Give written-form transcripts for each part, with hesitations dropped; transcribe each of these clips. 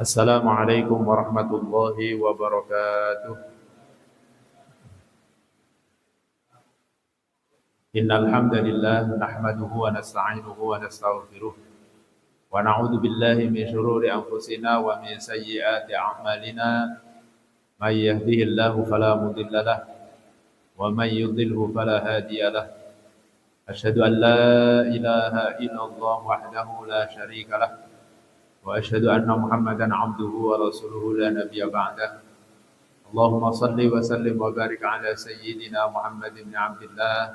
Assalamualaikum warahmatullahi wabarakatuh. Innal hamdalillah nahmaduhu wa nasta'inuhu wa nastaghfiruh wa na'udzu billahi min shururi anfusina wa min sayyiati a'malina. May yahdihillahu fala mudilla lahu wa may yudlilhu fala hadiya lahu. Asyhadu an la ilaha illallah wahdahu la syarika lahu wa asyhadu anna Muhammadan 'abduhu wa rasuluhu la nabiyya ba'dahu. Allahumma salli wa sallim wa barik ala sayyidina Muhammad bin Abdillah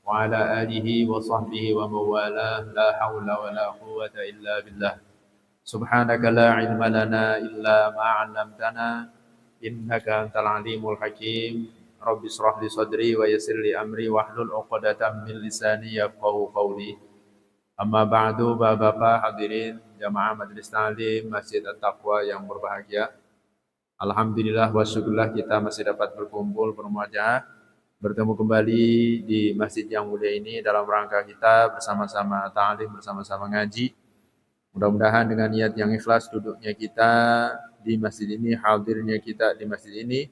wa ala alihi wa sahbihi wa mawalah, la hawla wa la quwwata illa billah. Subhanaka la ilma lana illa ma 'allamtana innaka antal alimul hakim. Rabbi shrah li sadri wa yassir li amri wahlul 'uqdatam min lisani yafqahu qawli. Amma ba'du, Bapak-bapak hadirin jamaah majelis ta'lim Masjid At-Taqwa yang berbahagia. Alhamdulillah wa syukurlah kita masih dapat berkumpul bermuajah, bertemu kembali di masjid yang mulia ini dalam rangka kita bersama-sama ta'lim, bersama-sama ngaji. Mudah-mudahan dengan niat yang ikhlas duduknya kita di masjid ini, hadirnya kita di masjid ini,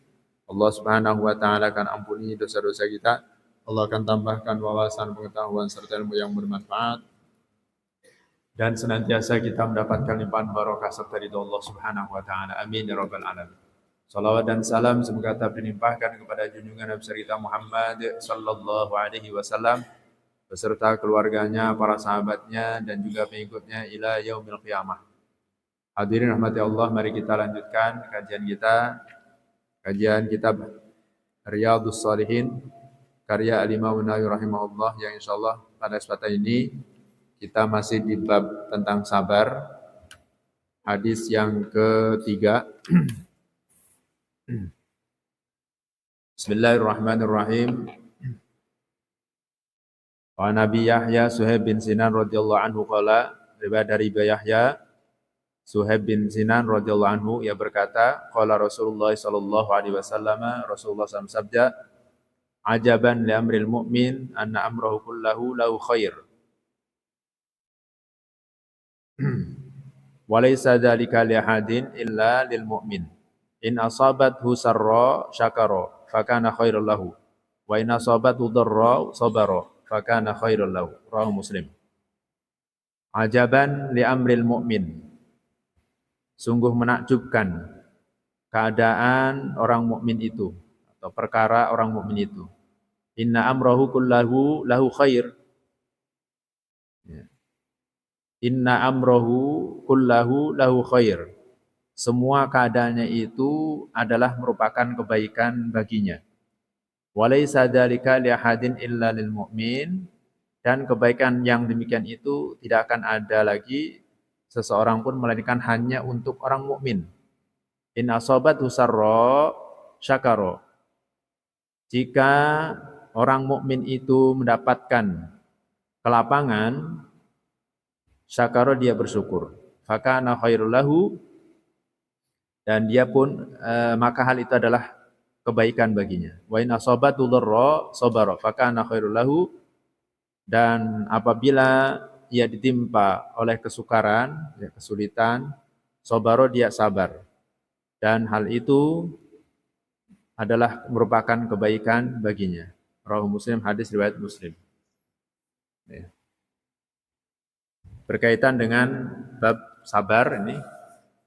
Allah Subhanahu wa taala akan ampuni dosa-dosa kita. Allah akan tambahkan wawasan, pengetahuan serta ilmu yang bermanfaat. Dan senantiasa kita mendapatkan limpahan barokah serta ridha Allah Subhanahu wa taala. Amin ya rabbal alamin. Salawat dan salam semoga tetap dilimpahkan kepada junjungan Nabi kita Muhammad sallallahu alaihi wasallam beserta keluarganya, para sahabatnya dan juga pengikutnya ila yaumil qiyamah. Hadirin rahmati Allah, mari kita lanjutkan kajian kitab Riyadhus Shalihin karya Al-Imam Nawawi rahimahullah yang insyaallah pada kesempatan ini kita masih di bab tentang sabar, hadis yang ketiga. Bismillahirrahmanirrahim. Wa Nabi Yahya Suhaib bin Sinan radhiyallahu anhu qala, riwayat dari Yahya Suhaib bin Sinan radhiyallahu anhu ia berkata, qala Rasulullah sallallahu alaihi wasallam, Rasulullah SAW sabda, ajaban li amril mu'min anna amrahu kullahu lahu khair. Walaysa dzalika li ahadin illa lil mu'min. In asabathu sarra syakara fakana khairul lahu wa in asabathu dharra sabara fakana khairul lahu. Rawahu Muslim. Ajaban li amril mu'min. Sungguh menakjubkan keadaan orang mukmin itu atau perkara orang mukmin itu. Inna amrahu kullahu lahu khair. Inna amrohu kullahu lahu khair. Semua keadaannya itu adalah merupakan kebaikan baginya. Walaysa dzalika li ahadin illa lil mu'min. Dan kebaikan yang demikian itu tidak akan ada lagi seseorang pun melainkan hanya untuk orang mukmin. In asabathu sarra syakara. Jika orang mukmin itu mendapatkan kelapangan, syakara dia bersyukur. Fakana khairul lahu, dan dia pun maka hal itu adalah kebaikan baginya. Wa in asabatu dharra sabara fakana khairul lahu, dan apabila ia ditimpa oleh kesukaran, ya, kesulitan, sabara dia sabar. Dan hal itu adalah merupakan kebaikan baginya. Rawahu Muslim, hadis riwayat Muslim. Ya. Berkaitan dengan bab sabar ini,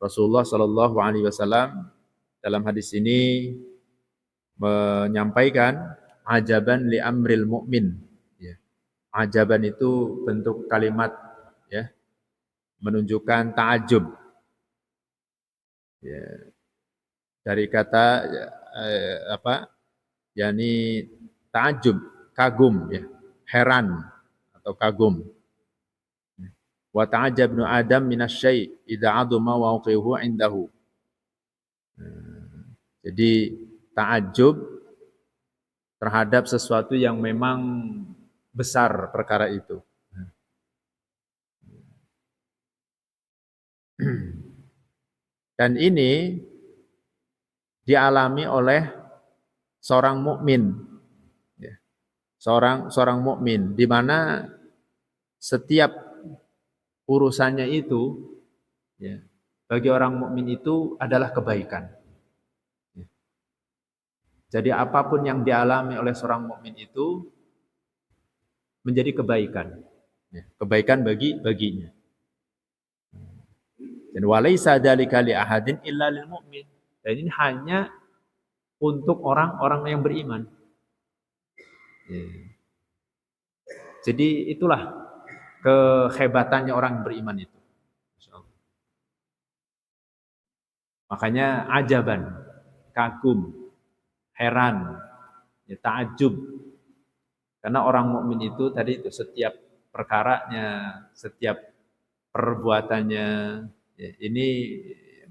Rasulullah Shallallahu Alaihi Wasallam dalam hadis ini menyampaikan ajaban li amril mu'min. Ya. Ajaban itu bentuk kalimat ya, menunjukkan ta'ajub. Ya. Dari kata yakni ta'ajub, kagum ya, heran atau kagum. Wa ta'ajjab ibnu Adam minasyai' idza 'aduma waqi'uhu 'indahu. Jadi ta'ajjub terhadap sesuatu yang memang besar perkara itu. Dan ini dialami oleh seorang mukmin. Ya. Seorang mukmin di mana setiap urusannya itu ya, bagi orang mukmin itu adalah kebaikan. Jadi apapun yang dialami oleh seorang mukmin itu menjadi kebaikan. Kebaikan baginya. Dan walaisa dzalika li ahadin illa lil mu'min. Dan ini hanya untuk orang-orang yang beriman. Jadi itulah kehebatannya orang beriman itu. Makanya ajaban, kagum, heran, ta'ajub. Karena orang mukmin itu tadi itu setiap perkaranya, setiap perbuatannya ini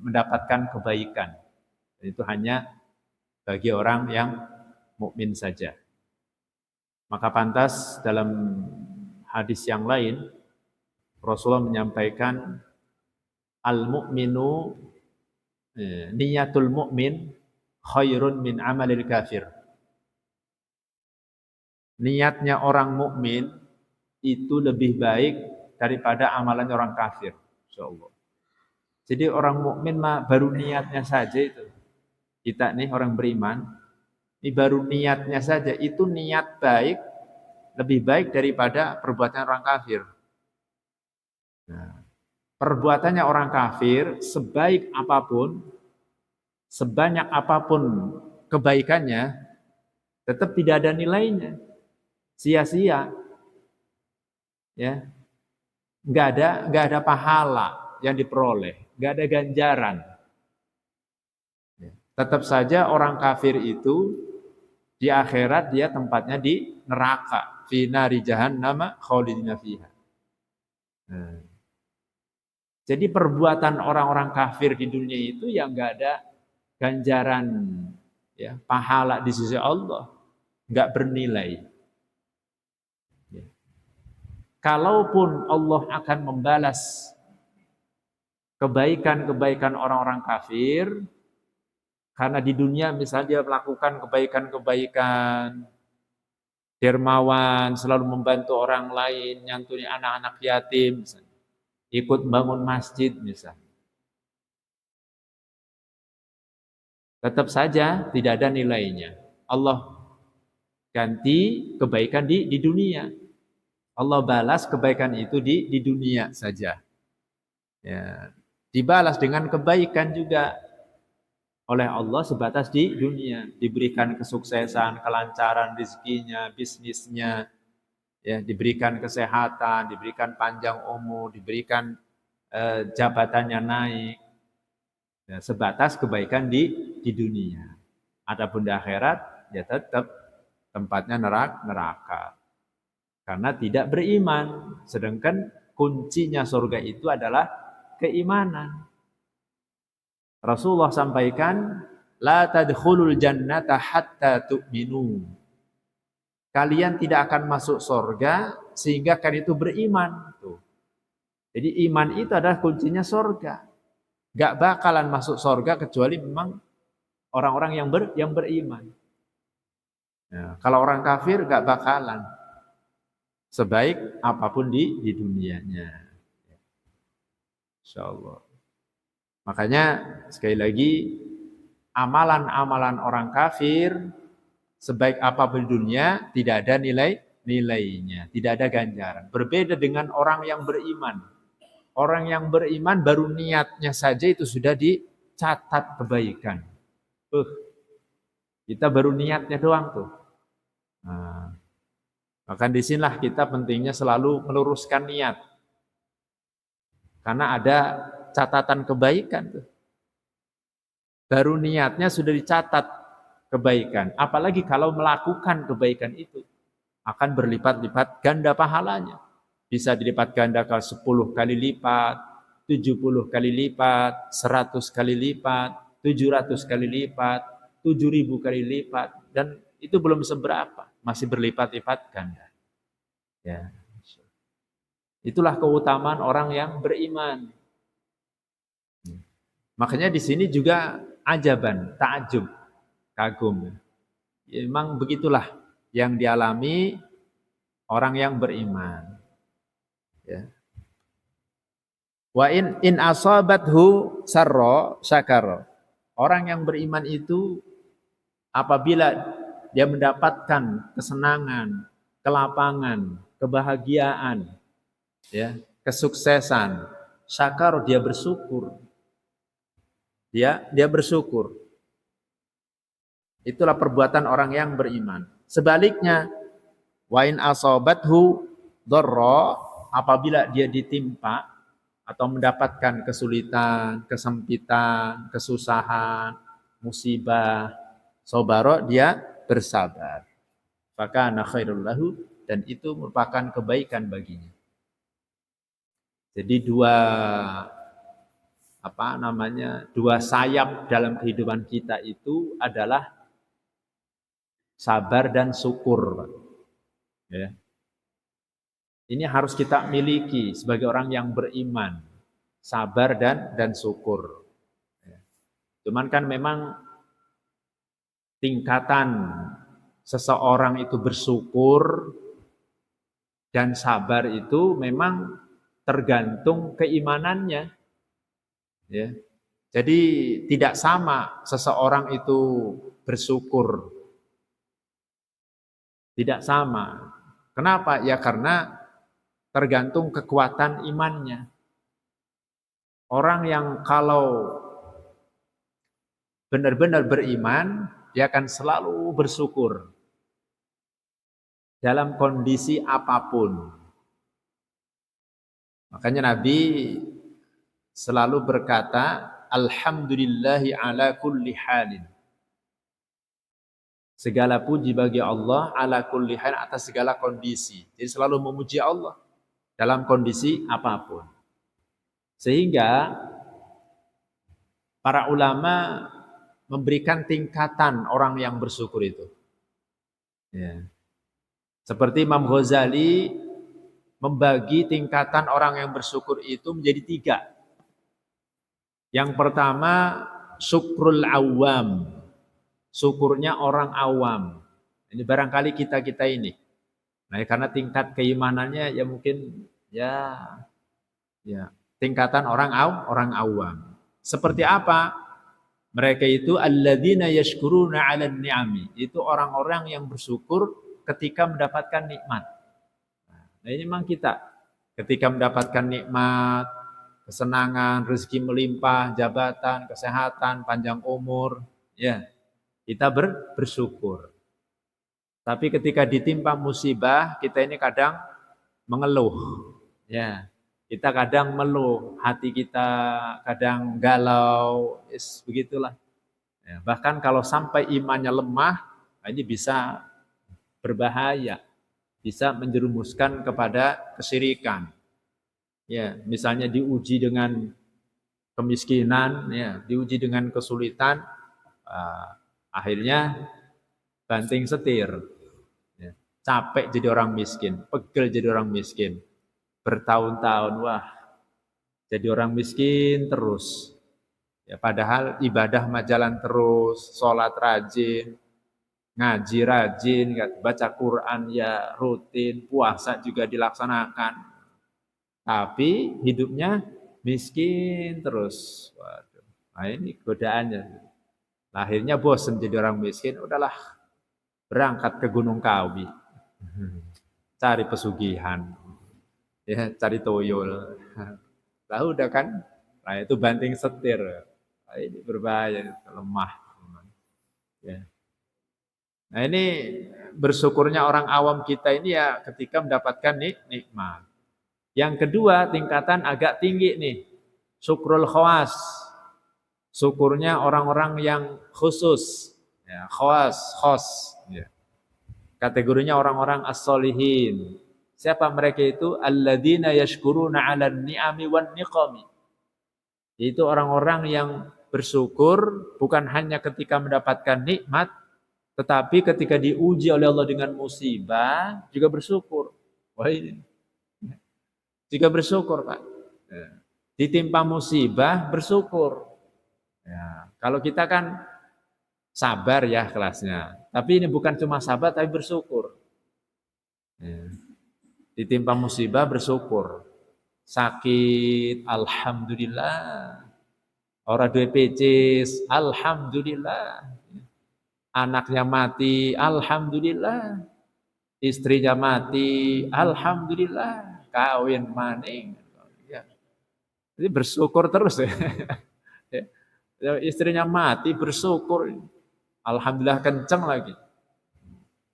mendapatkan kebaikan. Dan itu hanya bagi orang yang mukmin saja. Maka pantas dalam hadis yang lain Rasulullah menyampaikan al-mu'minu niyatul mu'min khairun min amalil kafir. Niatnya orang mukmin itu lebih baik daripada amalan orang kafir, insyaallah. Jadi orang mukmin mah baru niatnya saja itu. Kita nih orang beriman, ini baru niatnya saja itu niat baik lebih baik daripada perbuatan orang kafir. Nah, perbuatannya orang kafir sebaik apapun, sebanyak apapun kebaikannya, tetap tidak ada nilainya. Sia-sia. Ya. Enggak ada pahala yang diperoleh, enggak ada ganjaran. Tetap saja orang kafir itu di akhirat dia tempatnya di neraka, fi nari jahannam khalidina fiha. Jadi perbuatan orang-orang kafir di dunia itu yang enggak ada ganjaran, ya, pahala di sisi Allah, enggak bernilai. Kalaupun Allah akan membalas kebaikan-kebaikan orang-orang kafir, karena di dunia misalnya dia melakukan kebaikan-kebaikan, dermawan, selalu membantu orang lain, nyantuni anak-anak yatim, misalnya, ikut bangun masjid misalnya. Tetap saja tidak ada nilainya. Allah ganti kebaikan di dunia. Allah balas kebaikan itu di dunia saja. Ya, dibalas dengan kebaikan juga oleh Allah sebatas di dunia, diberikan kesuksesan, kelancaran rezekinya, bisnisnya, ya, diberikan kesehatan, diberikan panjang umur, diberikan jabatannya naik, ya, sebatas kebaikan di dunia. Adapun di akhirat, ya tetap tempatnya neraka. Karena tidak beriman. Sedangkan kuncinya surga itu adalah keimanan. Rasulullah sampaikan, la tadkhulul jannata hatta tu'minu. Kalian tidak akan masuk surga sehingga kalian itu beriman. Tuh. Jadi iman itu adalah kuncinya surga. Gak bakalan masuk surga kecuali memang orang-orang yang beriman. Nah, kalau orang kafir gak bakalan. Sebaik apapun di dunianya. Insyaallah. Makanya sekali lagi amalan-amalan orang kafir sebaik apapun di dunia tidak ada nilainya, tidak ada ganjaran. Berbeda dengan orang yang beriman. Orang yang beriman baru niatnya saja itu sudah dicatat kebaikan. Kita baru niatnya doang tuh. Nah, maka disinilah kita pentingnya selalu meluruskan niat. Karena ada catatan kebaikan tuh. Baru niatnya sudah dicatat kebaikan. Apalagi kalau melakukan kebaikan itu akan berlipat-lipat ganda pahalanya. Bisa dilipat ganda ke 10 kali lipat, 70 kali lipat, 100 kali lipat, 700 kali lipat, 7.000 kali lipat. Dan itu belum seberapa, masih berlipat-lipat ganda. Ya. Itulah keutamaan orang yang beriman. Makanya di sini juga ajaban, ta'ajub, kagum. Ya, memang begitulah yang dialami orang yang beriman. Ya. Wa in asabathu sarra syakara. Orang yang beriman itu apabila dia mendapatkan kesenangan, kelapangan, kebahagiaan, ya, kesuksesan, syakar, dia bersyukur. Dia bersyukur. Itulah perbuatan orang yang beriman. Sebaliknya, wa in asabathu dharra, apabila dia ditimpa atau mendapatkan kesulitan, kesempitan, kesusahan, musibah, sabara, dia bersabar. Fakana khairul lahu, dan itu merupakan kebaikan baginya. Jadi dua sayap dalam kehidupan kita itu adalah sabar dan syukur. Ya. Ini harus kita miliki sebagai orang yang beriman, sabar dan syukur. Ya. Cuman kan memang tingkatan seseorang itu bersyukur dan sabar itu memang tergantung keimanannya. Ya. Jadi tidak sama seseorang itu bersyukur. Tidak sama. Kenapa? Ya karena tergantung kekuatan imannya. Orang yang kalau benar-benar beriman, dia akan selalu bersyukur dalam kondisi apapun. Makanya Nabi selalu berkata, alhamdulillahi ala kulli halin. Segala puji bagi Allah ala kulli halin, atas segala kondisi. Jadi selalu memuji Allah dalam kondisi apapun. Sehingga para ulama memberikan tingkatan orang yang bersyukur itu. Ya. Seperti Imam Ghazali membagi tingkatan orang yang bersyukur itu menjadi 3. Yang pertama, syukrul awam. Syukurnya orang awam. Ini barangkali kita ini. Nah, karena tingkat keimanannya ya mungkin ya tingkatan orang awam. Seperti apa? Mereka itu alladzina yashkuruna 'alan ni'ami. Itu orang-orang yang bersyukur ketika mendapatkan nikmat. Nah, ini memang kita ketika mendapatkan nikmat, kesenangan, rezeki melimpah, jabatan, kesehatan, panjang umur, ya, kita bersyukur. Tapi ketika ditimpa musibah, kita ini kadang mengeluh. Ya, kita kadang mengeluh, hati kita kadang galau, begitulah. Ya, bahkan kalau sampai imannya lemah, ini bisa berbahaya, bisa menjerumuskan kepada kesyirikan. Ya, misalnya diuji dengan kemiskinan, ya, diuji dengan kesulitan, akhirnya banting setir. Ya, capek jadi orang miskin, pegel jadi orang miskin. Bertahun-tahun, wah, jadi orang miskin terus. Ya, padahal ibadah mah jalan terus, sholat rajin, ngaji rajin, baca Quran ya rutin, puasa juga dilaksanakan. Tapi hidupnya miskin terus. Waduh, nah ini godaannya. Akhirnya bosan jadi orang miskin, udahlah berangkat ke Gunung Kawi. Cari pesugihan. Ya, cari toyol. Lah udah kan? Nah itu banting setir. Nah, ini berbahaya, lemah. Ya. Nah ini bersyukurnya orang awam kita ini ya ketika mendapatkan nikmat. Yang kedua tingkatan agak tinggi nih, syukrul khawas. Syukurnya orang-orang yang khusus, ya, khos. Ya. Kategorinya orang-orang as-solihin. Siapa mereka itu? Alladzina yashkuruna 'alan ni'ami wan niqami. Itu orang-orang yang bersyukur bukan hanya ketika mendapatkan nikmat, tetapi ketika diuji oleh Allah dengan musibah juga bersyukur. Wah ini. Juga bersyukur, Pak. Ya. Ditimpa musibah bersyukur. Ya. Kalau kita kan sabar ya kelasnya. Tapi ini bukan cuma sabar tapi bersyukur. Ya. Ditimpa musibah bersyukur. Sakit, alhamdulillah. Ora duwe pecis, alhamdulillah. Anaknya mati, alhamdulillah. Istrinya mati, alhamdulillah. Kawin maning. Ya. Jadi bersyukur terus ya. Istrinya mati, bersyukur. Alhamdulillah kenceng lagi.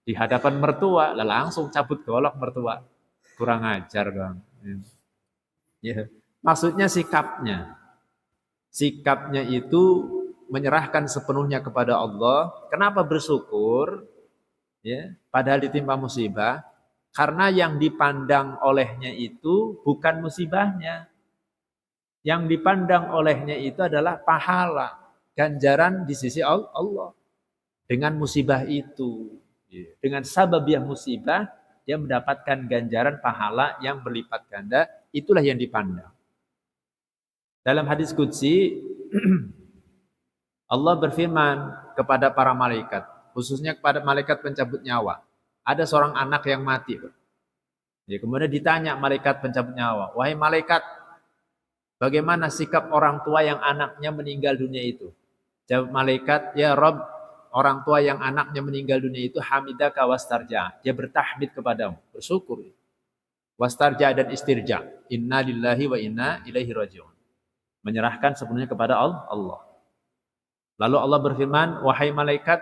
Di hadapan mertua, langsung cabut golok mertua. Kurang ajar dong. Ya. Maksudnya sikapnya. Sikapnya itu menyerahkan sepenuhnya kepada Allah. Kenapa bersyukur? Ya, padahal ditimpa musibah. Karena yang dipandang olehnya itu bukan musibahnya. Yang dipandang olehnya itu adalah pahala, ganjaran di sisi Allah. Dengan musibah itu. Dengan sababiah musibah, dia mendapatkan ganjaran pahala yang berlipat ganda. Itulah yang dipandang. Dalam hadis qudsi, Allah berfirman kepada para malaikat, khususnya kepada malaikat pencabut nyawa. Ada seorang anak yang mati. Ya, kemudian ditanya malaikat pencabut nyawa, wahai malaikat, bagaimana sikap orang tua yang anaknya meninggal dunia itu? Jawab malaikat, ya Rabb, orang tua yang anaknya meninggal dunia itu hamidaka wastarja. Dia bertahmid kepadamu, bersyukur. Wastarja dan istirja. Inna lillahi wa inna ilaihi raji'un. Menyerahkan sepenuhnya kepada Allah. Lalu Allah berfirman, wahai malaikat,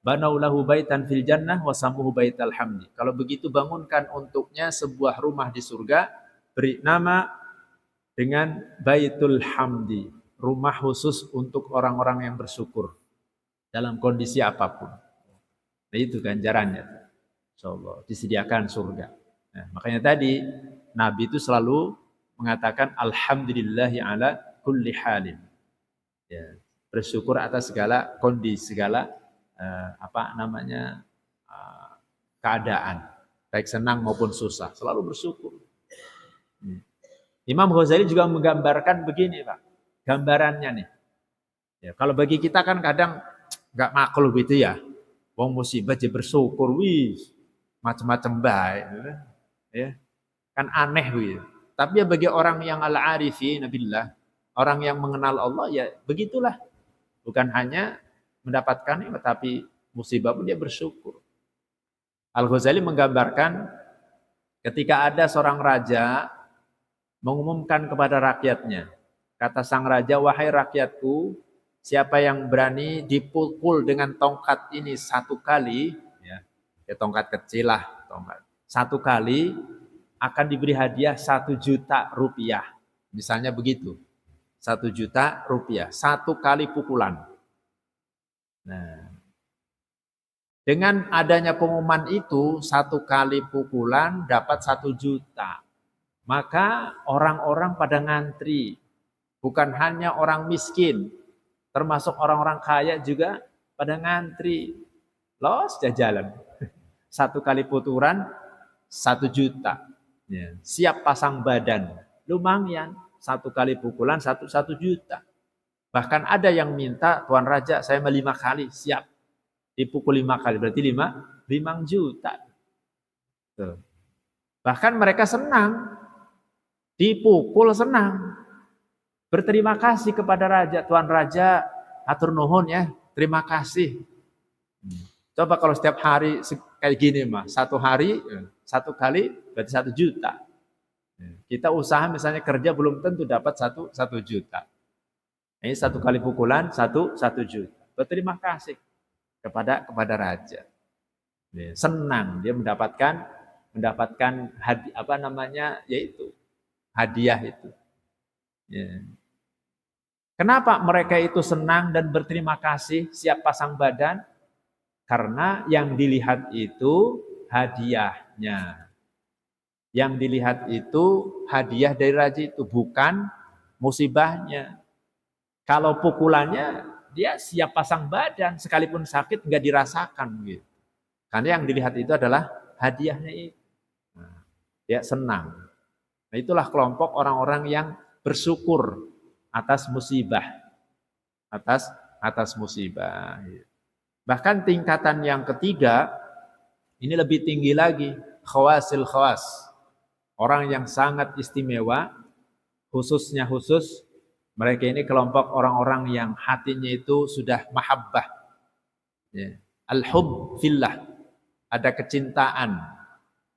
banau lahu baitan fil jannah wa samuhu baital hamdi. Kalau begitu bangunkan untuknya sebuah rumah di surga, beri nama dengan Baitul Hamdi, rumah khusus untuk orang-orang yang bersyukur dalam kondisi apapun. Nah, itu ganjarannya. Insyaallah disediakan surga. Nah, makanya tadi Nabi itu selalu mengatakan alhamdulillahi ala kulli halin. Ya, bersyukur atas segala kondisi, segala keadaan, baik senang maupun susah, selalu bersyukur. Imam Ghazali juga menggambarkan begini, Pak. Gambarannya nih. Ya, kalau bagi kita kan kadang nggak makul gitu ya. Wong musibah jadi bersyukur, wih, macam-macam baik. Ya, kan aneh gitu. Tapi ya bagi orang yang al-arifi, nabillah, orang yang mengenal Allah, ya begitulah. Bukan hanya mendapatkan nikmat, tapi musibah pun dia bersyukur. Al-Ghazali menggambarkan ketika ada seorang raja mengumumkan kepada rakyatnya. Kata sang raja, wahai rakyatku, siapa yang berani dipukul dengan tongkat ini satu kali, ya tongkat kecil lah, tongkat. Satu kali akan diberi hadiah 1 juta rupiah. Misalnya begitu. 1 juta rupiah. 1 kali pukulan. Nah, dengan adanya pengumuman itu, 1 kali pukulan dapat 1 juta. Maka orang-orang pada ngantri. Bukan hanya orang miskin. Termasuk orang-orang kaya juga pada ngantri. Los jalan. 1 kali pukulan 1 juta. Ya, siap pasang badan. Lumayan. 1 kali pukulan 1 juta. Bahkan ada yang minta, Tuan Raja saya mau 5 kali, siap. Dipukul 5 kali, berarti 5 juta. Tuh. Bahkan mereka senang. Dipukul senang. Berterima kasih kepada Raja. Tuan Raja, atur nuhun ya, terima kasih. Coba kalau setiap hari kayak gini mah, 1 hari, 1 kali, berarti 1 juta. Kita usaha misalnya kerja belum tentu dapat 1 juta. Ini 1 kali pukulan 1 juta. Berterima kasih kepada raja. Senang dia mendapatkan hadiah, yaitu hadiah itu. Ya. Kenapa mereka itu senang dan berterima kasih, siap pasang badan? Karena yang dilihat itu hadiahnya. Yang dilihat itu hadiah dari raja itu, bukan musibahnya. Kalau pukulannya, dia siap pasang badan, sekalipun sakit nggak dirasakan gitu. Karena yang dilihat itu adalah hadiahnya itu. Nah, dia senang. Nah, itulah kelompok orang-orang yang bersyukur atas musibah. Atas musibah. Bahkan tingkatan yang ketiga, ini lebih tinggi lagi, khawasil khawas. Orang yang sangat istimewa, khusus mereka ini kelompok orang-orang yang hatinya itu sudah mahabbah. Ya. Al-hub fillah, ada kecintaan.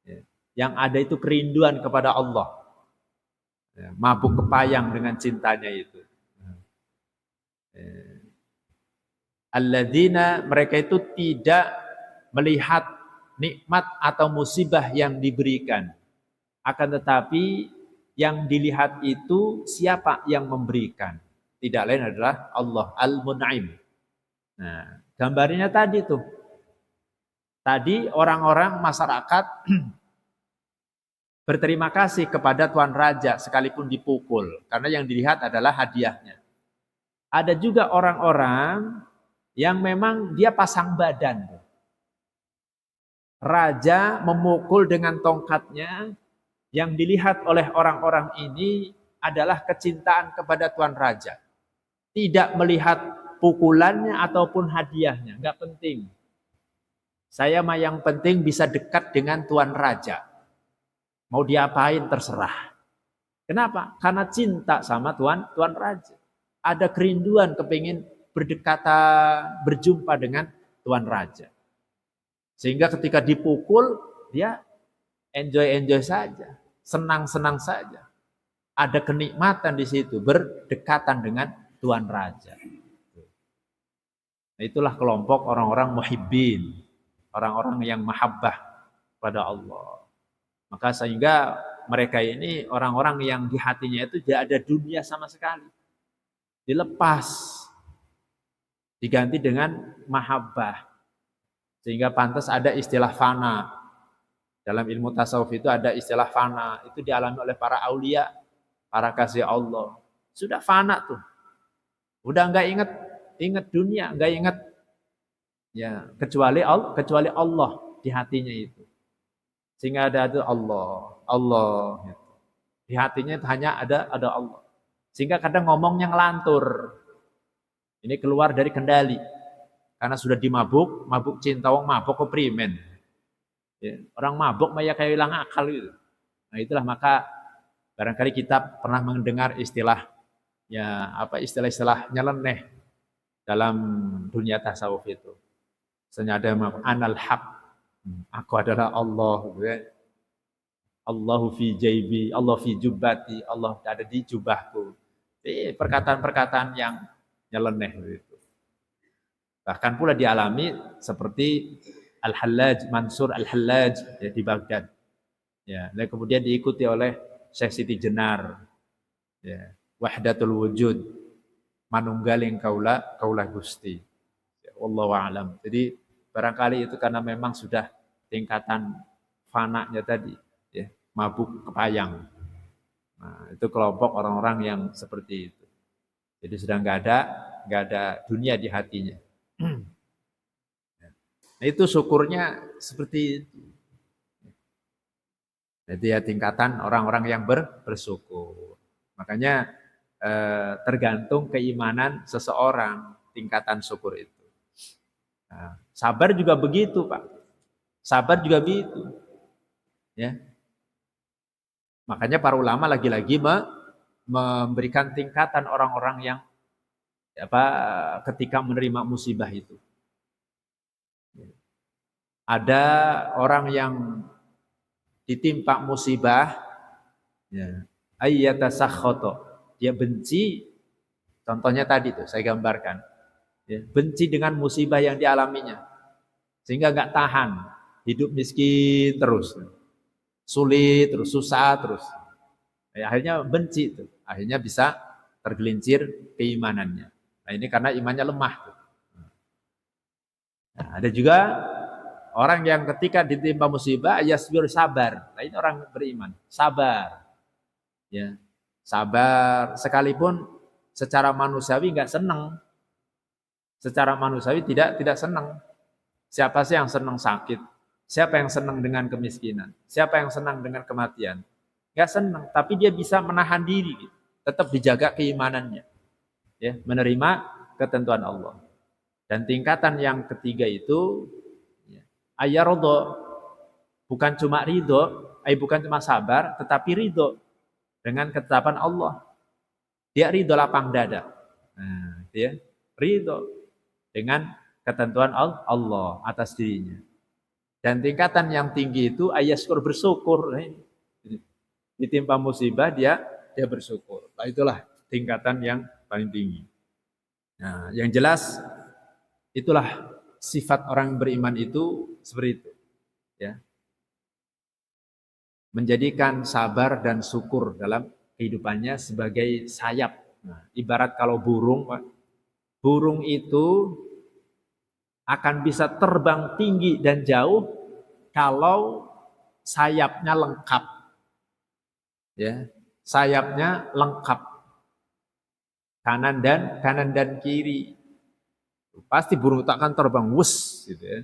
Ya. Yang ada itu kerinduan kepada Allah. Ya. Mabuk kepayang dengan cintanya itu. Ya. Alladzina, mereka itu tidak melihat nikmat atau musibah yang diberikan. Akan tetapi yang dilihat itu siapa yang memberikan. Tidak lain adalah Allah Al-Mun'im. Nah, gambarnya tadi tuh. Tadi orang-orang masyarakat berterima kasih kepada Tuan Raja sekalipun dipukul. Karena yang dilihat adalah hadiahnya. Ada juga orang-orang yang memang dia pasang badan. Raja memukul dengan tongkatnya, yang dilihat oleh orang-orang ini adalah kecintaan kepada Tuan Raja. Tidak melihat pukulannya ataupun hadiahnya, nggak penting. Saya mah yang penting bisa dekat dengan Tuan Raja. Mau diapain terserah. Kenapa? Karena cinta sama Tuan Raja. Ada kerinduan kepingin berdekatan, berjumpa dengan Tuan Raja. Sehingga ketika dipukul, dia enjoy saja, senang-senang saja. Ada kenikmatan di situ, berdekatan dengan Tuan Raja. Nah, itulah kelompok orang-orang muhibbin, orang-orang yang mahabbah pada Allah. Maka sehingga mereka ini orang-orang yang di hatinya itu tidak ada dunia sama sekali. Dilepas, diganti dengan mahabbah. Sehingga pantas ada istilah fana. Dalam ilmu tasawuf itu ada istilah fana. Itu dialami oleh para aulia, para kasih Allah. Sudah fana tuh. Udah enggak ingat dunia, enggak ingat ya kecuali Allah di hatinya itu. Sehingga ada Allah gitu. Di hatinya hanya ada Allah. Sehingga kadang ngomongnya ngelantur. Ini keluar dari kendali. Karena sudah dimabuk, mabuk cinta, wong mabuk keprimen. Ya, orang mabuk mah ya kayak hilang akal gitu. Nah, itulah maka barangkali kita pernah mendengar istilah nyeleneh dalam dunia tasawuf itu. Senyada anal haq. Aku adalah Allah gitu ya. Allahu fi jaibi, Allah fi jubbati, Allah ada di jubahku. Ini perkataan-perkataan yang nyeleneh gitu. Bahkan pula dialami seperti Al-Hallaj, Mansur Al-Hallaj ya, di Baghdad. Ya, dan kemudian diikuti oleh Syekh Siti Jenar. Ya, Wahdatul Wujud, manunggaling kaula Gusti. Ya, wallahu a'lam. Jadi barangkali itu karena memang sudah tingkatan fananya tadi, ya, mabuk kepayang. Nah, itu kelompok orang-orang yang seperti itu. Jadi sudah nggak ada dunia di hatinya. Nah, itu syukurnya seperti itu. Jadi ya tingkatan orang-orang yang bersyukur. Makanya tergantung keimanan seseorang tingkatan syukur itu. Nah, sabar juga begitu, Pak. Sabar juga begitu. Ya. Makanya para ulama lagi-lagi memberikan tingkatan orang-orang yang ketika menerima musibah itu. Ada orang yang ditimpa musibah, ya, ayyatasakhata, dia benci, contohnya tadi tuh saya gambarkan, ya, benci dengan musibah yang dialaminya, sehingga nggak tahan, hidup miskin terus, sulit terus, susah terus, ya, akhirnya benci tuh, akhirnya bisa tergelincir keimanannya. Nah, ini karena imannya lemah tuh. Nah, ada juga orang yang ketika ditimpa musibah yasbir sabar. Nah, ini orang beriman, sabar. Ya. Sabar sekalipun secara manusiawi enggak senang. Secara manusiawi tidak senang. Siapa sih yang senang sakit? Siapa yang senang dengan kemiskinan? Siapa yang senang dengan kematian? Enggak senang, tapi dia bisa menahan diri, tetap dijaga keimanannya. Ya, menerima ketentuan Allah. Dan tingkatan yang ketiga itu ayarodo, bukan cuma ridho, bukan cuma sabar, tetapi ridho dengan ketetapan Allah. Dia ridho lapang dada. Nah, dia ridho dengan ketentuan Allah atas dirinya. Dan tingkatan yang tinggi itu ayaskur bersyukur. Nah, ditimpa musibah dia bersyukur. Nah, itulah tingkatan yang paling tinggi. Nah, yang jelas itulah sifat orang beriman itu seperti itu, ya. Menjadikan sabar dan syukur dalam kehidupannya sebagai sayap. Nah, ibarat kalau burung, Pak, burung itu akan bisa terbang tinggi dan jauh kalau sayapnya lengkap. Ya, sayapnya lengkap kanan dan kiri. Pasti burung itu akan terbang wus gitu ya.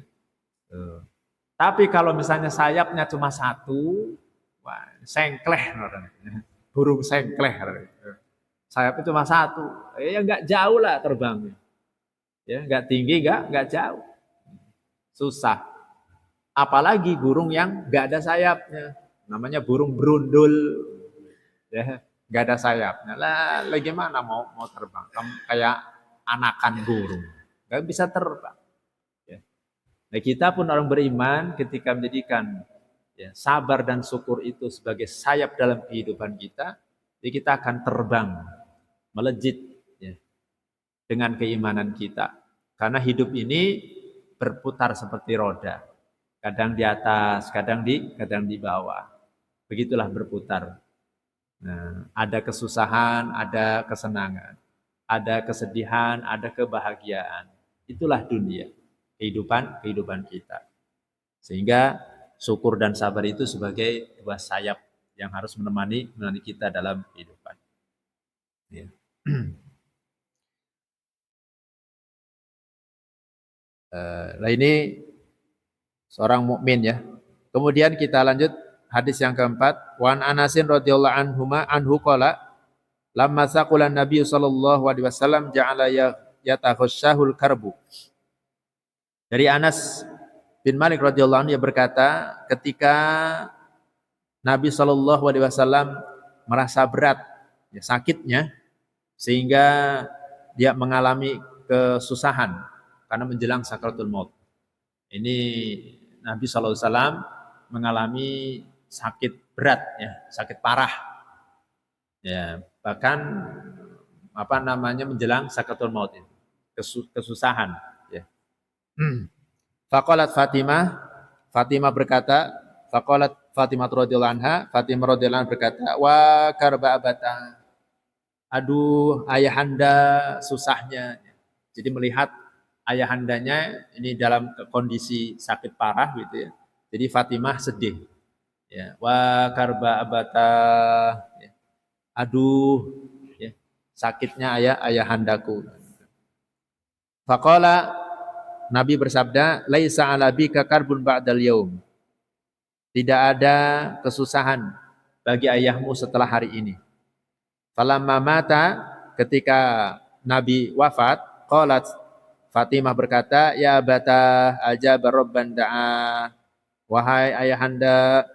Tapi kalau misalnya sayapnya cuma satu, wah, sengkleh, burung sengkleh. Sayapnya cuma satu, ya nggak jauh lah terbangnya. Ya, nggak tinggi, nggak jauh. Susah. Apalagi burung yang nggak ada sayapnya, namanya burung berundul, ya, nggak ada sayapnya. Lah, bagaimana mau terbang? Kayak anakan burung, nggak bisa terbang. Ya. Nah, kita pun orang beriman ketika menjadikan ya, sabar dan syukur itu sebagai sayap dalam kehidupan kita, jadi kita akan terbang, melejit ya, dengan keimanan kita. Karena hidup ini berputar seperti roda. Kadang di atas, kadang di bawah. Begitulah berputar. Nah, ada kesusahan, ada kesenangan. Ada kesedihan, ada kebahagiaan. Itulah dunia, kehidupan kita. Sehingga syukur dan sabar itu sebagai dua sayap yang harus menemani kita dalam kehidupan. Ya. Nah ini seorang mukmin ya. Kemudian kita lanjut hadis yang keempat. Wan Anasin radhiyallahu anhu qala lamma saqulan Nabi sallallahu alaihi wasallam ja'ala yatakhashahul karbu. Dari Anas bin Malik radhiyallahu anhu dia berkata, ketika Nabi sallallahu alaihi wasallam merasa berat ya, sakitnya sehingga dia mengalami kesusahan karena menjelang sakratul maut. Ini Nabi SAW mengalami sakit berat, ya, sakit parah, ya, bahkan menjelang sakratul maut ini, kesusahan. Ya. Faqalat Fatimah berkata, faqalat Fatimah radhiyallahu anha, Fatimah radhiyallahu anha berkata, wa karba abata, aduh ayahanda susahnya. Jadi melihat ayahandanya ini dalam kondisi sakit parah gitu ya. Jadi Fatimah sedih. Ya, wa karba abata. Ya. Aduh, ya, sakitnya ayahandaku. Faqala Nabi bersabda, laisa ala bika karbun ba'dal yaum. Tidak ada kesusahan bagi ayahmu setelah hari ini. Falamma mata, ketika Nabi wafat, qalat Fatimah berkata, ya bata ajaba rabban da'a. Wahai ayahanda,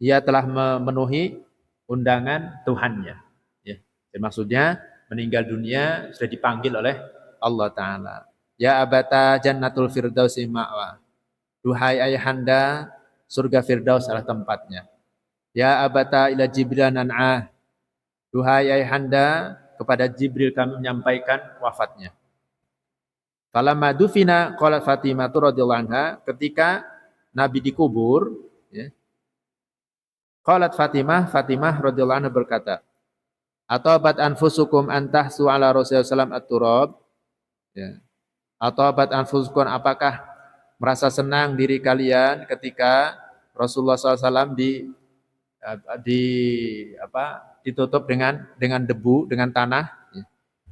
ia telah memenuhi undangan Tuhannya. Ya. Maksudnya meninggal dunia sudah dipanggil oleh Allah Ta'ala. Ya abata jannatul firdausi ma'wa. Duhai ayahanda, surga firdaus adalah tempatnya. Ya abata ila Jibril nan'ah. Duhai ayahanda, kepada Jibril kami menyampaikan wafatnya. Falamma dufina qalat Fatimah radhiyallahu anha, ketika Nabi dikubur, ya. Qalat Fatimah radhiyallahu anha berkata, atabat anfusukum antahsu ala Rasulullah sallallahu at-turab. Ya. Atabat anfusukum, apakah merasa senang diri kalian ketika Rasulullah SAW ditutup dengan debu, dengan tanah.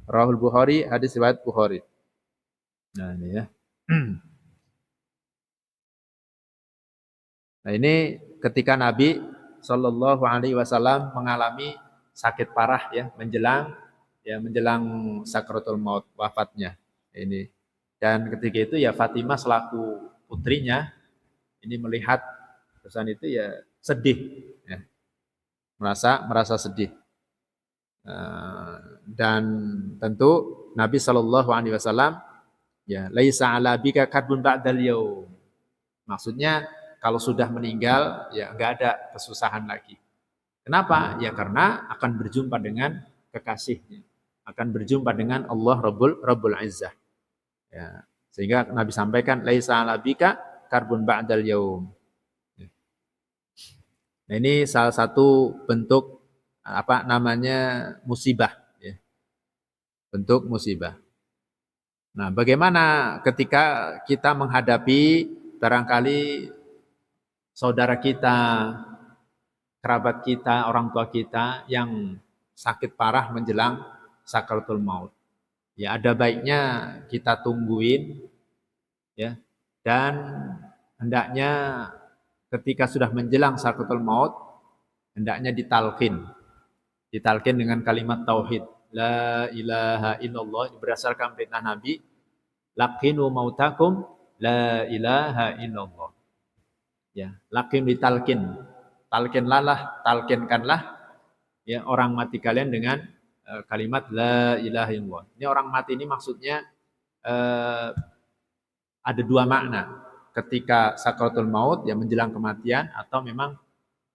Rahul Bukhari, hadis riwayat Bukhari. Nah ini ya. Nah ini ketika Nabi Shallallahu Alaihi Wasallam mengalami sakit parah ya menjelang sakratul maut, wafatnya ini. Dan ketika itu ya Fatimah selaku putrinya ini melihat pesan itu ya sedih. Ya. merasa sedih. Dan tentu Nabi Shallallahu Alaihi Wasallam ya laisa ala bika karbun ba'dal yaum. Maksudnya kalau sudah meninggal ya enggak ada kesusahan lagi. Kenapa? Ya karena akan berjumpa dengan kekasihnya, akan berjumpa dengan Allah Rabbul Izzah. Ya, sehingga Nabi sampaikan laisa ala bika karbun ba'dal yaum. Nah, ini salah satu bentuk musibah ya. Bentuk musibah. Nah, bagaimana ketika kita menghadapi barangkali saudara kita, kerabat kita, orang tua kita yang sakit parah menjelang sakaratul maut. Ya, ada baiknya kita tungguin ya. Dan hendaknya ketika sudah menjelang sakaratul maut hendaknya ditalqin. Ditalqin dengan kalimat tauhid. La ilaha illallah berdasarkan perintah Nabi, laqinu mautakum la ilaha illallah. Ya, laqin ditalqin. Talqinkanlah ya orang mati kalian dengan kalimat la ilaha illallah. Ini orang mati ini maksudnya ada dua makna. Ketika sakaratul maut ya menjelang kematian atau memang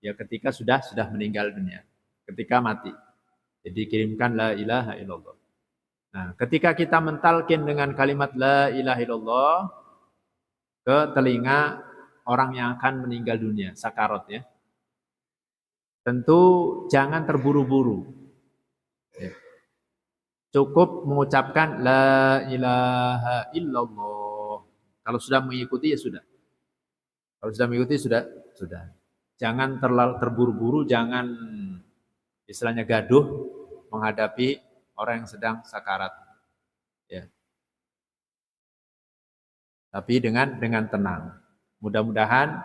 ya ketika sudah meninggal dunia. Ketika mati. Jadi kirimkan la ilaha illallah. Nah, ketika kita mentalkin dengan kalimat la ilaha illallah ke telinga orang yang akan meninggal dunia, sakarat ya. Tentu jangan terburu-buru. Ya. Cukup mengucapkan la ilaha illallah. Kalau sudah mengikuti ya sudah. Kalau sudah mengikuti sudah. Jangan terlalu terburu-buru, jangan istilahnya gaduh menghadapi orang yang sedang sakarat. Ya. Tapi dengan tenang. Mudah-mudahan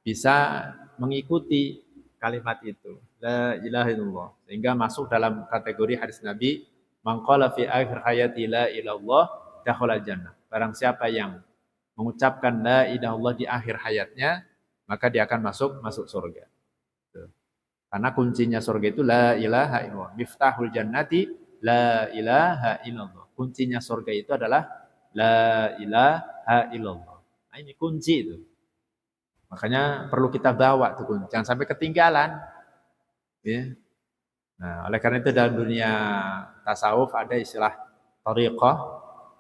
bisa mengikuti kalimat itu. La ilaha illallah. Sehingga masuk dalam kategori hadis Nabi, man qala fi akhir hayati la ilallah dakhala jannah. Barang siapa yang mengucapkan la ilaha illallah di akhir hayatnya, maka dia akan masuk surga. Karena kuncinya surga itu la ilaha illallah. Miftahul jannati la ilaha illallah. Kuncinya surga itu adalah la ilaha illallah. Nah, ini kunci itu. Makanya perlu kita bawa tuh kunci. Jangan sampai ketinggalan. Ya. Nah, oleh karena itu dalam dunia tasawuf ada istilah thariqah.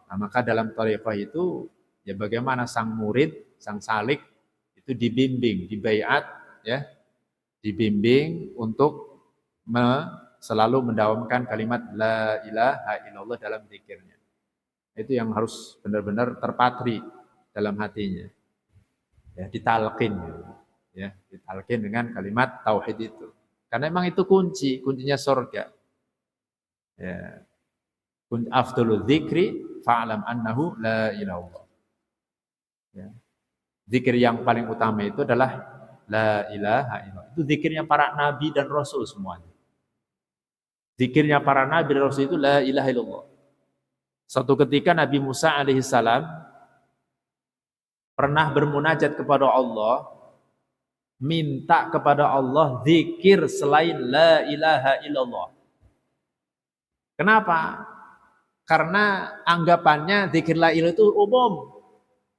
Nah, maka dalam thariqah itu ya bagaimana sang murid, sang salik itu dibimbing, dibaiat ya. Dibimbing untuk selalu mendawamkan kalimat la ilaha illallah dalam zikirnya. Itu yang harus benar-benar terpatri dalam hatinya. Ya, ditalqin ya, ditalqin dengan kalimat tauhid itu. Karena memang itu kuncinya surga. Ya. Afdalul dzikri fa'lam annahu la ilaha illallah. Ya. Zikir yang paling utama itu adalah la ilaha illallah. Itu zikirnya para nabi dan rasul semuanya. Zikirnya para nabi dan rasul itu la ilaha illallah. Suatu ketika Nabi Musa alaihissalam pernah bermunajat kepada Allah, minta kepada Allah zikir selain la ilaha illallah. Kenapa? Karena anggapannya zikir la ilaha itu umum.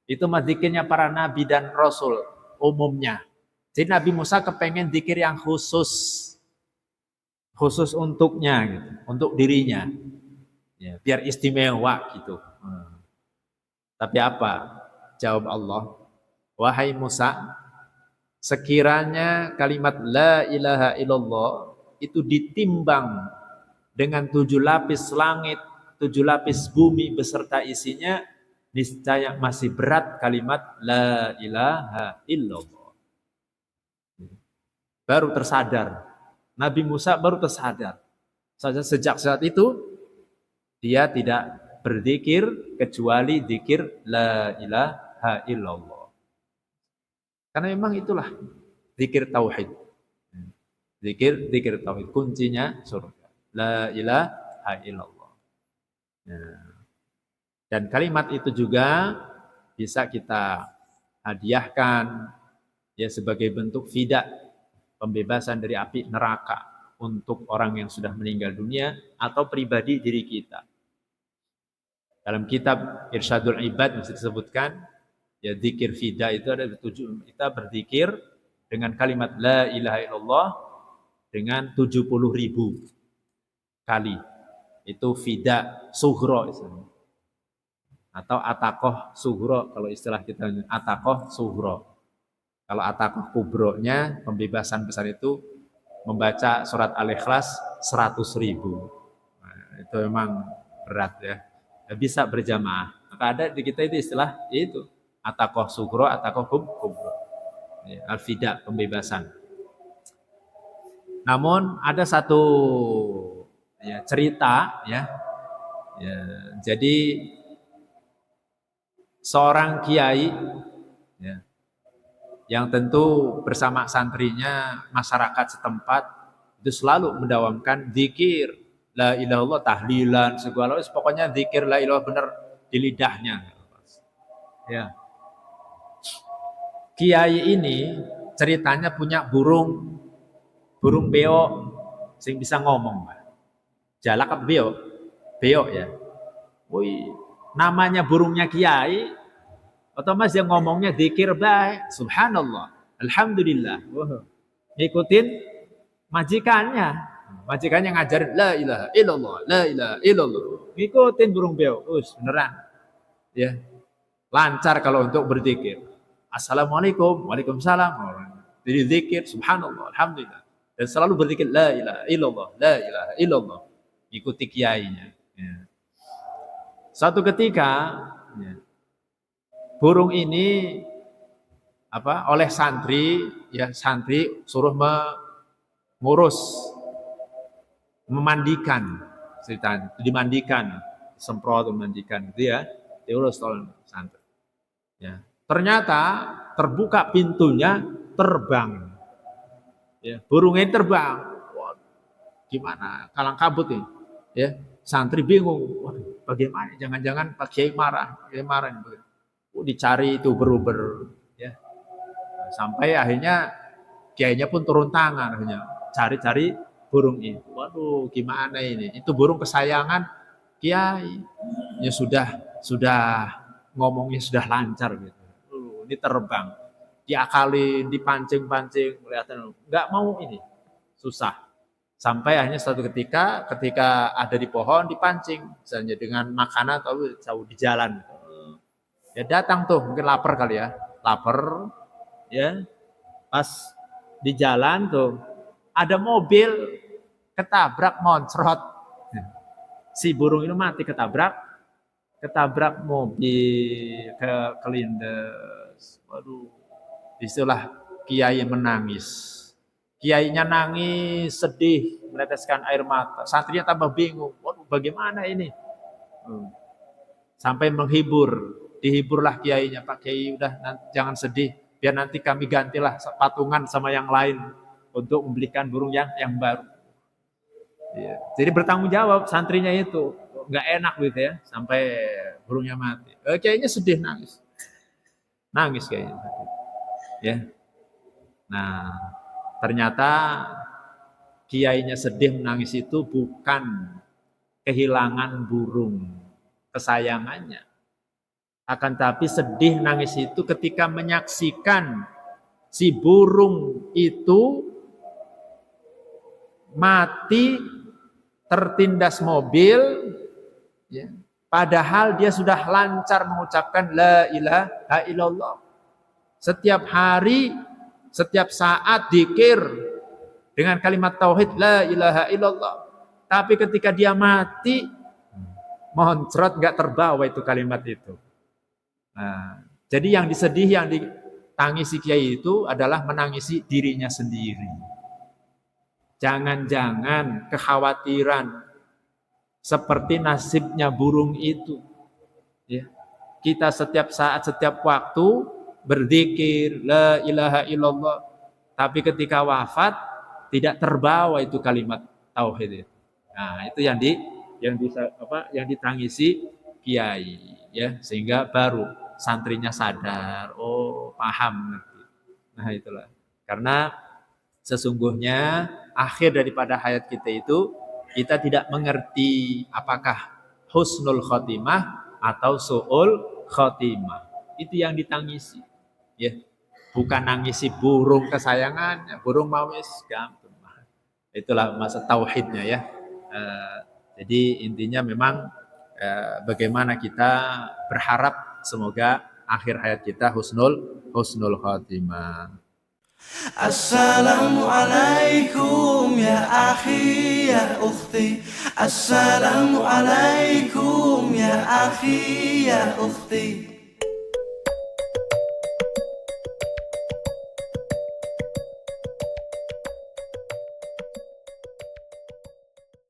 Itu mah zikirnya para nabi dan rasul umumnya. Jadi Nabi Musa kepengen zikir yang khusus untuknya, gitu, untuk dirinya, ya, biar istimewa gitu. Tapi apa? Jawab Allah, wahai Musa, sekiranya kalimat la ilaha illallah itu ditimbang dengan 7 lapis langit, 7 lapis bumi beserta isinya, niscaya masih berat kalimat la ilaha illallah. Baru tersadar. Nabi Musa baru tersadar. Sejak saat itu, dia tidak berzikir kecuali zikir la ilaha illallah. Karena memang itulah zikir tauhid. Zikir tauhid. Kuncinya surga. La ilaha illallah. Dan kalimat itu juga bisa kita hadiahkan ya sebagai bentuk fida. pembebasan dari api neraka untuk orang yang sudah meninggal dunia atau pribadi diri kita. Dalam kitab Irsyadul Ibad masih disebutkan, ya zikir fida itu ada tujuh. Kita berzikir dengan kalimat la ilaha illallah dengan 70.000 kali. Itu fida sughra atau atakoh sughra kalau istilah kita, atakoh sughra. Kalau atakoh kubronya pembebasan besar itu membaca surat Al-Ikhlas 100.000. Nah, itu memang berat ya. Bisa berjamaah. Maka ada di kita itu istilah itu atakoh sughra, atakoh kubro. Ya, al-fida pembebasan. Namun ada satu ya, cerita ya. Ya, jadi seorang kiai ya, yang tentu bersama santrinya masyarakat setempat itu selalu mendawamkan zikir la ilaha illallah, tahlilan segala pokoknya zikir la ilaha benar di lidahnya. Ya. Kiai ini ceritanya punya burung beo sing bisa ngomong. Jalak apa beo? Beo ya. Woi, namanya burungnya kiai, otomatis yang ngomongnya zikir baik, subhanallah, alhamdulillah. Ngikutin majikannya. Majikannya ngajarin la ilaha illallah, la ilaha illallah. Ngikutin burung beo. Beneran. Ya. Lancar kalau untuk berzikir. Assalamualaikum, waalaikumsalam. Jadi zikir, subhanallah, alhamdulillah. Dan selalu berzikir la ilaha illallah, la ilaha illallah. Ikuti kiainya. Ya. Suatu ketika ya, burung ini oleh santri suruh mengurus, memandikan, ceritanya dimandikan, semprot memandikan gitu ya, diurus oleh santri. Ya. Ternyata terbuka pintunya, terbang. Ya, burungnya terbang. Wah, gimana? Kalang kabut nih. Ya, santri bingung. Waduh, bagaimana? Jangan-jangan Pak Kiai marah. Dicari itu beruber. Ya. Sampai akhirnya kiainya pun turun tangan akhirnya cari-cari burung itu. Waduh, gimana ini? Itu burung kesayangan kiai. Ya sudah ngomongnya sudah lancar gitu. Ini terbang, diakalin, dipancing-pancing, kelihatan nggak mau ini, susah. Sampai akhirnya suatu ketika ada di pohon dipancing, misalnya dengan makanan atau jauh di jalan. Ya datang tuh, mungkin lapar kali ya, lapar, ya pas di jalan tuh ada mobil ketabrak moncrot, si burung itu mati ketabrak mobil kelindes. Waduh, istilah kiai menangis. Kiainya nangis, sedih, meneteskan air mata. Santrinya tambah bingung. Waduh, bagaimana ini? Sampai dihiburlah kiainya. Pak Kiai udah jangan sedih, biar nanti kami gantilah patungan sama yang lain untuk membelikan burung yang baru. Ya. Jadi bertanggung jawab santrinya itu. Nggak enak gitu ya, sampai burungnya mati. Kayaknya sedih, nangis kayaknya. Ya, nah ternyata kiainya sedih menangis itu bukan kehilangan burung kesayangannya, akan tapi sedih nangis itu ketika menyaksikan si burung itu mati tertindas mobil. Ya. Padahal dia sudah lancar mengucapkan la ilaha illallah. Setiap hari, setiap saat zikir dengan kalimat tauhid la ilaha illallah. Tapi ketika dia mati, moncrot nggak terbawa itu kalimat itu. Nah, jadi yang ditangisi kiai itu adalah menangisi dirinya sendiri. Jangan-jangan kekhawatiran seperti nasibnya burung itu. Ya. Kita setiap saat, setiap waktu berzikir la ilaha illallah, tapi ketika wafat tidak terbawa itu kalimat tauhid itu. Nah, itu yang ditangisi kiai ya, sehingga baru santrinya sadar, oh paham. Nah, itulah. Karena Sesungguhnya akhir daripada hayat kita itu kita tidak mengerti apakah husnul khotimah atau su'ul khotimah. Itu yang ditangisi. Ya. Bukan nangisi burung kesayangannya, burung mawis gampang. Itulah masa tauhidnya ya. Jadi intinya memang bagaimana kita berharap semoga akhir hayat kita husnul khotimah. Assalamualaikum ya akhi ya ukhti. Assalamualaikum ya akhi ya ukhti.